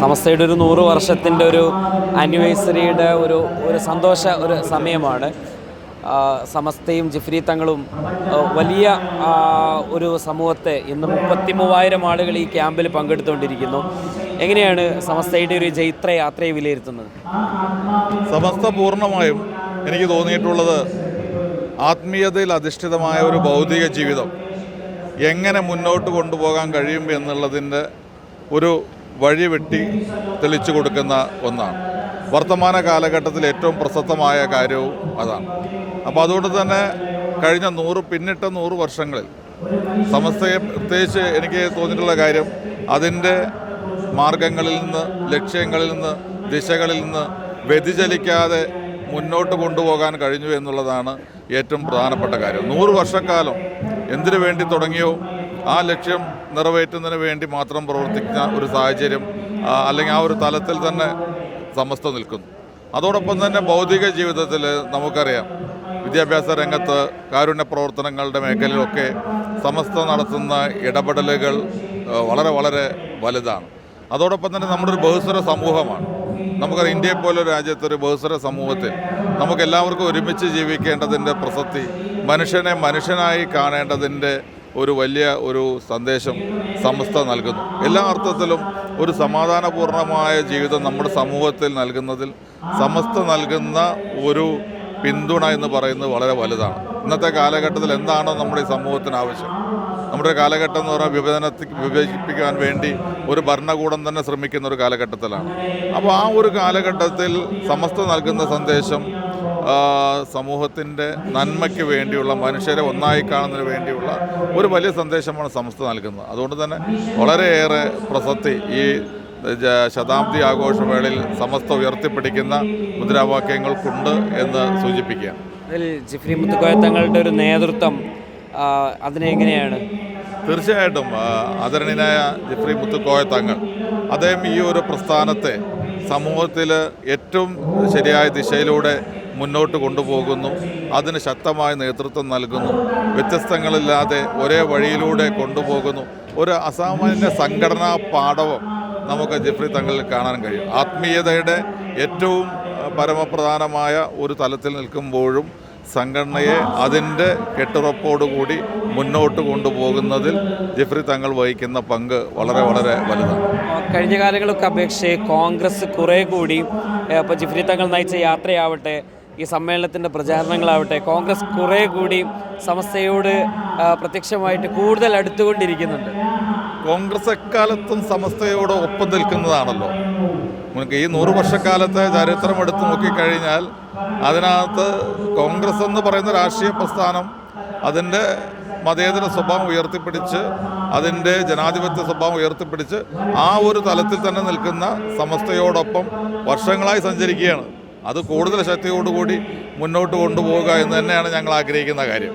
സമസ്തയുടെ ഒരു 100 വർഷത്തിൻ്റെ ഒരു ആനിവേഴ്സറിയുടെ ഒരു സന്തോഷ ഒരു സമയമാണ്. സമസ്തയും ജിഫ്രി തങ്ങളും വലിയ ഒരു സമൂഹത്തെ ഇന്ന് 33,000 ആളുകൾ ഈ ക്യാമ്പിൽ പങ്കെടുത്തുകൊണ്ടിരിക്കുന്നു. എങ്ങനെയാണ് സമസ്തയുടെ ഒരു ജൈത്ര യാത്രയെ വിലയിരുത്തുന്നത്? സമസ്ത പൂർണ്ണമായും എനിക്ക് തോന്നിയിട്ടുള്ളത് ആത്മീയതയിൽ അധിഷ്ഠിതമായ ഒരു ഭൗതിക ജീവിതം എങ്ങനെ മുന്നോട്ട് കൊണ്ടുപോകാൻ കഴിയും എന്നുള്ളതിൻ്റെ ഒരു വഴി വെട്ടി തെളിച്ചു കൊടുക്കുന്ന ഒന്നാണ്. വർത്തമാന കാലഘട്ടത്തിൽ ഏറ്റവും പ്രസക്തമായ കാര്യവും അതാണ്. അപ്പോൾ അതുകൊണ്ട് തന്നെ കഴിഞ്ഞ പിന്നിട്ട 100 വർഷങ്ങളിൽ സമസ്തയെ പ്രത്യേകിച്ച് എനിക്ക് തോന്നിയിട്ടുള്ള കാര്യം അതിൻ്റെ മാർഗങ്ങളിൽ നിന്ന്, ലക്ഷ്യങ്ങളിൽ നിന്ന്, ദിശകളിൽ നിന്ന് വ്യതിചലിക്കാതെ മുന്നോട്ട് കൊണ്ടുപോകാൻ കഴിഞ്ഞു എന്നുള്ളതാണ് ഏറ്റവും പ്രധാനപ്പെട്ട കാര്യം. 100 വർഷക്കാലം എന്തിനു വേണ്ടി തുടങ്ങിയോ ആ ലക്ഷ്യം നിറവേറ്റുന്നതിന് വേണ്ടി മാത്രം പ്രവർത്തിക്കുന്ന ഒരു സാഹചര്യം അല്ലെങ്കിൽ ആ ഒരു തലത്തിൽ തന്നെ സമസ്ത നിൽക്കുന്നു. അതോടൊപ്പം തന്നെ ഭൗതിക ജീവിതത്തിൽ നമുക്കറിയാം, വിദ്യാഭ്യാസ രംഗത്ത്, കാരുണ്യ പ്രവർത്തനങ്ങളുടെ മേഖലയിലൊക്കെ സമസ്ത നടത്തുന്ന ഇടപെടലുകൾ വളരെ വളരെ വലുതാണ്. അതോടൊപ്പം തന്നെ നമ്മുടെ ഒരു ബഹുസ്വര സമൂഹമാണ്. നമുക്കറിയാം, ഇന്ത്യയെ പോലൊരു രാജ്യത്തൊരു ബഹുസ്വര സമൂഹത്തിൽ നമുക്കെല്ലാവർക്കും ഒരുമിച്ച് ജീവിക്കേണ്ടതിൻ്റെ പ്രസക്തി, മനുഷ്യനെ മനുഷ്യനായി കാണേണ്ടതിൻ്റെ ഒരു വലിയ ഒരു സന്ദേശം സമസ്ത നൽകുന്നു. എല്ലാ അർത്ഥത്തിലും ഒരു സമാധാനപൂർണമായ ജീവിതം നമ്മുടെ സമൂഹത്തിൽ നൽകുന്നതിൽ സമസ്ത നൽകുന്ന ഒരു പിന്തുണ എന്ന് പറയുന്നത് വളരെ വലുതാണ്. ഇന്നത്തെ കാലഘട്ടത്തിൽ എന്താണോ നമ്മുടെ ഈ സമൂഹത്തിന് ആവശ്യം? നമ്മുടെ കാലഘട്ടം എന്ന് പറഞ്ഞാൽ വിഭജിപ്പിക്കാൻ വേണ്ടി ഒരു ഭരണകൂടം തന്നെ ശ്രമിക്കുന്ന ഒരു കാലഘട്ടത്തിലാണ്. അപ്പോൾ ആ ഒരു കാലഘട്ടത്തിൽ സമസ്ത നൽകുന്ന സന്ദേശം സമൂഹത്തിൻ്റെ നന്മയ്ക്ക് വേണ്ടിയുള്ള, മനുഷ്യരെ ഒന്നായി കാണുന്നതിന് വേണ്ടിയുള്ള ഒരു വലിയ സന്ദേശമാണ് സമസ്ത നൽകുന്നത്. അതുകൊണ്ട് തന്നെ വളരെയേറെ പ്രസക്തി ഈ ശതാബ്ദി ആഘോഷവേളയിൽ സമസ്ത ഉയർത്തിപ്പിടിക്കുന്ന മുദ്രാവാക്യങ്ങൾക്കുണ്ട് എന്ന് സൂചിപ്പിക്കുകയാണ്. അതിൽ ജിഫ്രി മുത്തുക്കോയ തങ്ങളുടെ ഒരു നേതൃത്വം അതിനെങ്ങനെയാണ്? തീർച്ചയായിട്ടും ആദരണീയനായ ജിഫ്രി മുത്തുക്കോയ തങ്ങൾ അദ്ദേഹം ഈ ഒരു പ്രസ്ഥാനത്തെ സമൂഹത്തിൽ ഏറ്റവും ശരിയായ ദിശയിലൂടെ മുന്നോട്ട് കൊണ്ടുപോകുന്നു. അതിന് ശക്തമായ നേതൃത്വം നൽകുന്നു. വ്യത്യസ്തങ്ങളില്ലാതെ ഒരേ വഴിയിലൂടെ കൊണ്ടുപോകുന്നു. ഒരു അസാമാന്യ സംഘടനാ പാടവം നമുക്ക് ജിഫ്രി തങ്ങളിൽ കാണാൻ കഴിയും. ആത്മീയതയുടെ ഏറ്റവും പരമപ്രധാനമായ ഒരു തലത്തിൽ നിൽക്കുമ്പോഴും സംഘടനയെ അതിൻ്റെ കെട്ടുറപ്പോടുകൂടി മുന്നോട്ട് കൊണ്ടുപോകുന്നതിൽ ജിഫ്രി തങ്ങൾ വഹിക്കുന്ന പങ്ക് വളരെ വളരെ വലുതാണ്. കഴിഞ്ഞ കാലങ്ങളൊക്കെ അപേക്ഷിച്ച് കോൺഗ്രസ് കുറേ കൂടി, ഇപ്പോൾ ജിഫ്രി തങ്ങൾ നയിച്ച യാത്രയാവട്ടെ, ഈ സമ്മേളനത്തിൻ്റെ പ്രചാരണങ്ങളാവട്ടെ, കോൺഗ്രസ് കുറേ കൂടി സമസ്തയോട് പ്രത്യക്ഷമായിട്ട് കൂടുതൽ അടുത്തുകൊണ്ടിരിക്കുന്നുണ്ട്. കോൺഗ്രസ് എക്കാലത്തും സമസ്തയോട് ഒപ്പം നിൽക്കുന്നതാണല്ലോ. നമുക്ക് ഈ 100 വർഷക്കാലത്തെ ചരിത്രം എടുത്തു നോക്കിക്കഴിഞ്ഞാൽ അതിനകത്ത് കോൺഗ്രസ് എന്ന് പറയുന്ന രാഷ്ട്രീയ പ്രസ്ഥാനം അതിൻ്റെ മതേതര സ്വഭാവം ഉയർത്തിപ്പിടിച്ച്, അതിൻ്റെ ജനാധിപത്യ സ്വഭാവം ഉയർത്തിപ്പിടിച്ച് ആ ഒരു തലത്തിൽ തന്നെ നിൽക്കുന്ന സമസ്തയോടൊപ്പം വർഷങ്ങളായി സഞ്ചരിക്കുകയാണ്. അത് കൂടുതൽ ശക്തിയോടുകൂടി മുന്നോട്ട് കൊണ്ടുപോവുക എന്ന് തന്നെയാണ് ഞങ്ങൾ ആഗ്രഹിക്കുന്ന കാര്യം.